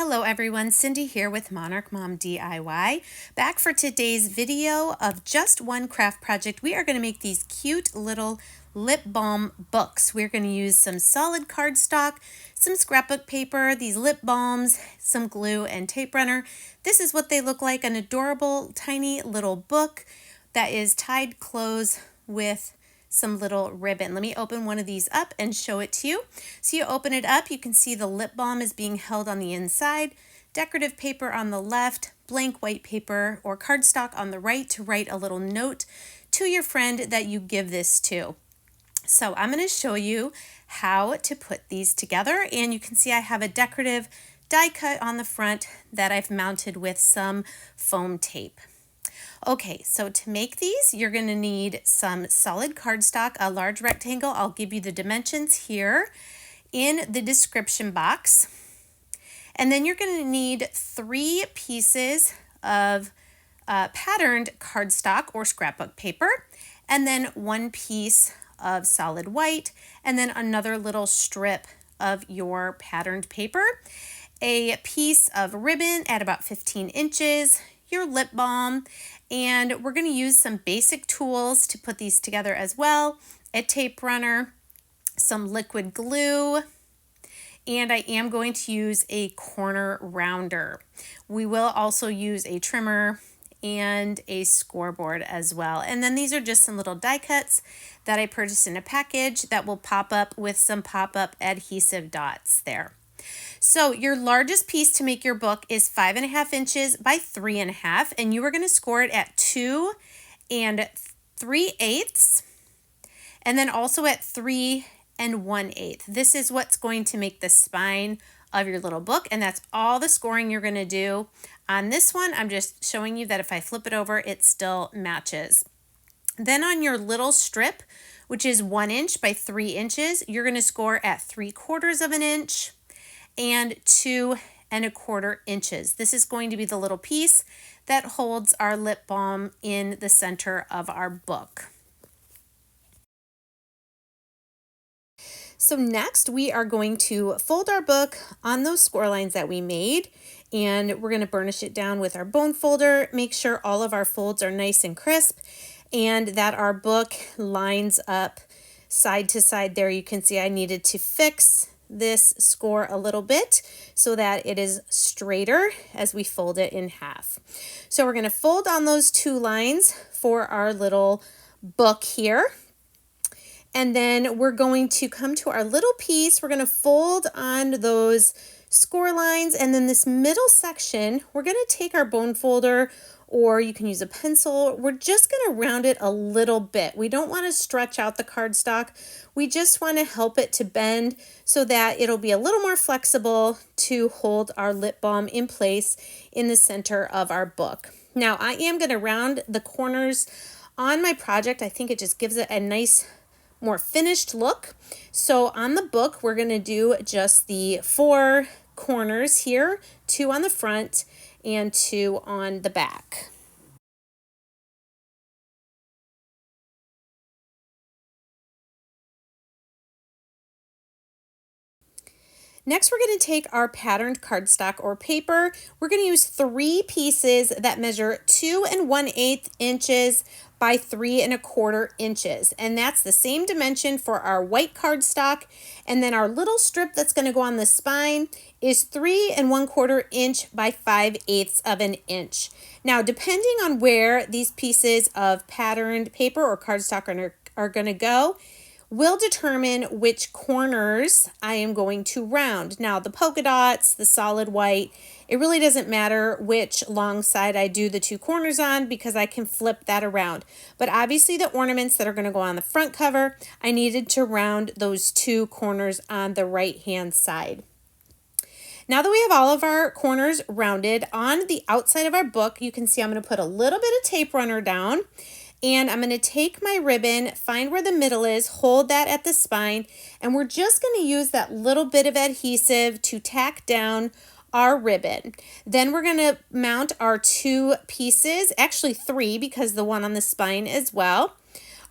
Hello everyone, Cindy here with Monarch Mom DIY. Back for today's video of just one craft project. We are going to make these cute little lip balm books. We're going to use some solid cardstock, some scrapbook paper, these lip balms, some glue and tape runner. This is what they look like, an adorable tiny little book that is tied close with some little ribbon. Let me open one of these up and show it to you. So you open it up, you can see the lip balm is being held on the inside, decorative paper on the left, blank white paper or cardstock on the right to write a little note to your friend that you give this to. So I'm going to show you how to put these together, and you can see I have a decorative die cut on the front that I've mounted with some foam tape. Okay, so to make these, you're going to need some solid cardstock, a large rectangle. I'll give you the dimensions here in the description box. And then you're going to need 3 pieces of patterned cardstock or scrapbook paper, and then 1 piece of solid white, and then another little strip of your patterned paper, a piece of ribbon at about 15 inches, your lip balm, and we're going to use some basic tools to put these together as well, a tape runner, some liquid glue, and I am going to use a corner rounder. We will also use a trimmer and a scoreboard as well. And then these are just some little die cuts that I purchased in a package that will pop up with some pop-up adhesive dots there. So your largest piece to make your book is 5.5 inches by 3.5, and you are going to score it at 2 3/8, and then also at 3 1/8. This is what's going to make the spine of your little book, and that's all the scoring you're going to do. On this one, I'm just showing you that if I flip it over, it still matches. Then on your little strip, which is 1 inch by 3 inches, you're going to score at 3/4 of an inch and 2 1/4 inches. This is going to be the little piece that holds our lip balm in the center of our book. So next we are going to fold our book on those score lines that we made, and we're going to burnish it down with our bone folder. Make sure all of our folds are nice and crisp and that our book lines up side to side there. You can see I needed to fix this score a little bit so that it is straighter as we fold it in half. So we're going to fold on those 2 lines for our little book here. And then we're going to come to our little piece. We're going to fold on those score lines, and then this middle section, we're going to take our bone folder, or you can use a pencil. We're just going to round it a little bit. We don't want to stretch out the cardstock. We just want to help it to bend so that it'll be a little more flexible to hold our lip balm in place in the center of our book. Now I am going to round the corners on my project. I think it just gives it a nice, more finished look. So on the book, we're going to do just the 4 corners here, 2 on the front and 2 on the back. Next, we're going to take our patterned cardstock or paper. We're going to use 3 pieces that measure 2 1/8 inches by 3 1/4 inches. And that's the same dimension for our white cardstock. And then our little strip that's going to go on the spine is 3 1/4 inch by 5/8 of an inch. Now, depending on where these pieces of patterned paper or cardstock are going to go, will determine which corners I am going to round. Now the polka dots, the solid white, it really doesn't matter which long side I do the 2 corners on because I can flip that around. But obviously the ornaments that are going to go on the front cover, I needed to round those 2 corners on the right hand side. Now that we have all of our corners rounded, on the outside of our book, you can see I'm going to put a little bit of tape runner down. And I'm going to take my ribbon, find where the middle is, hold that at the spine, and we're just going to use that little bit of adhesive to tack down our ribbon. Then we're going to mount our 2 pieces, actually 3 because the one on the spine as well.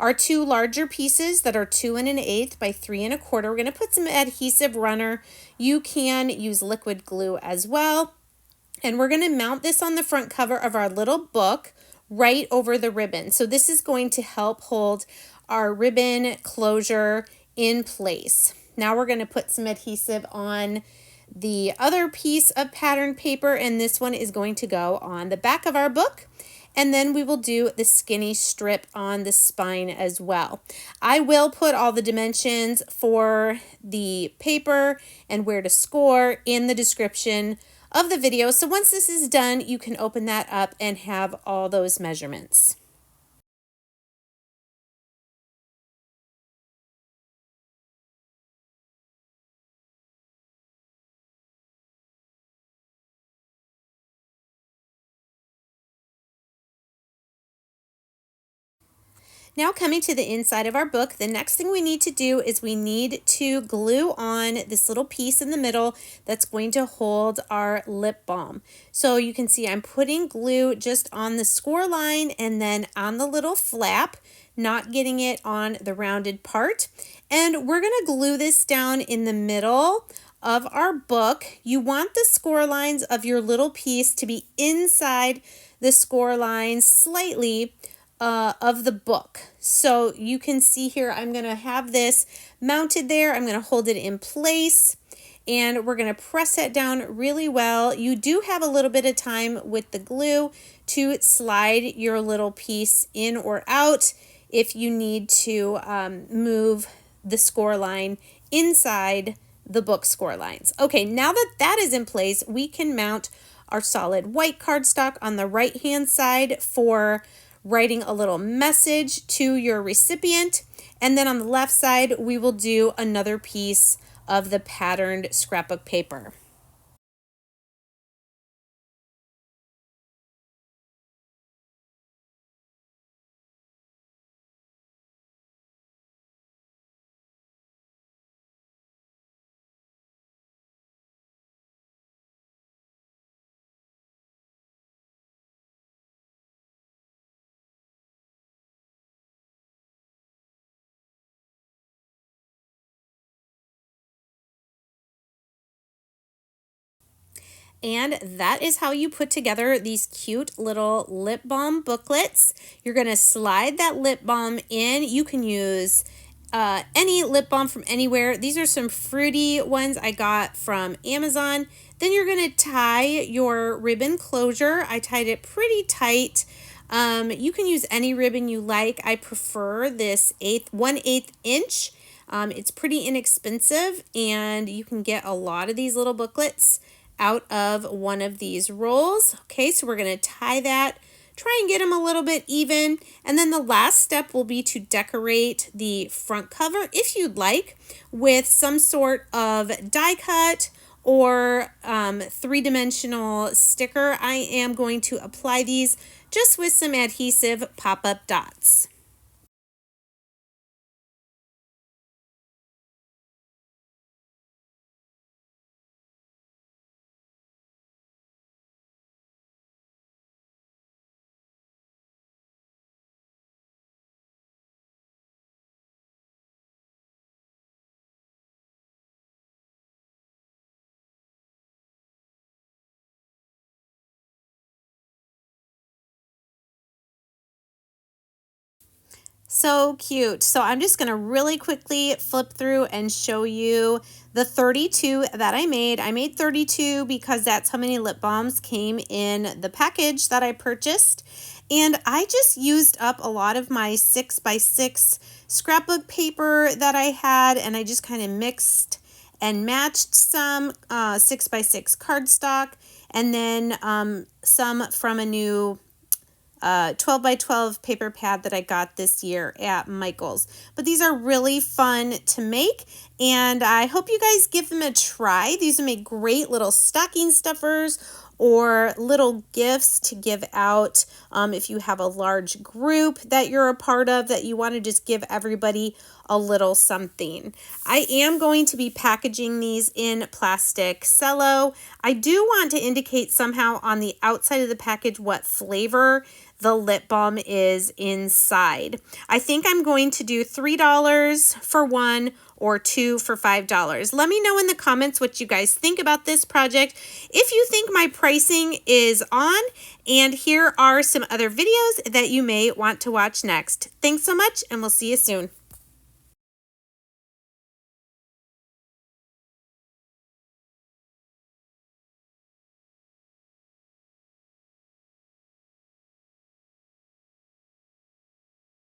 our two larger pieces that are 2 1/8 by 3 1/4. We're going to put some adhesive runner. You can use liquid glue as well. And we're going to mount this on the front cover of our little book right over the ribbon. So this is going to help hold our ribbon closure in place. Now we're going to put some adhesive on the other piece of pattern paper, and this one is going to go on the back of our book. And then we will do the skinny strip on the spine as well. I will put all the dimensions for the paper and where to score in the description of the video. So once this is done, you can open that up and have all those measurements. Now coming to the inside of our book, the next thing we need to do is we need to glue on this little piece in the middle that's going to hold our lip balm. So you can see I'm putting glue just on the score line and then on the little flap, not getting it on the rounded part. And we're going to glue this down in the middle of our book. You want the score lines of your little piece to be inside the score lines slightly of the book. So you can see here, I'm going to have this mounted there. I'm going to hold it in place and we're going to press that down really well. You do have a little bit of time with the glue to slide your little piece in or out if you need to move the score line inside the book score lines. Okay, now that that is in place, we can mount our solid white cardstock on the right hand side for writing a little message to your recipient. And then on the left side, we will do another piece of the patterned scrapbook paper. And that is how you put together these cute little lip balm booklets. You're going to slide that lip balm in. You can use any lip balm from anywhere. These are some fruity ones I got from Amazon. Then you're going to tie your ribbon closure. I tied it pretty tight. You can use any ribbon you like. I prefer this 1/8 inch. It's pretty inexpensive and you can get a lot of these little booklets out of one of these rolls. Okay, so we're going to tie that, try and get them a little bit even. And then the last step will be to decorate the front cover, if you'd like, with some sort of die cut or three-dimensional sticker. I am going to apply these just with some adhesive pop-up dots. So cute. So I'm just going to really quickly flip through and show you the 32 that I made. I made 32 because that's how many lip balms came in the package that I purchased. And I just used up a lot of my 6x6 scrapbook paper that I had, and I just kind of mixed and matched some 6x6 cardstock and then some from a new 12 by 12 paper pad that I got this year at Michael's. But these are really fun to make and I hope you guys give them a try. These will make great little stocking stuffers or little gifts to give out if you have a large group that you're a part of that you want to just give everybody a little something. I am going to be packaging these in plastic cello. I do want to indicate somehow on the outside of the package what flavor the lip balm is inside. I think I'm going to do $3 for one or 2 for $5. Let me know in the comments what you guys think about this project. If you think my pricing is on, and here are some other videos that you may want to watch next. Thanks so much, and we'll see you soon.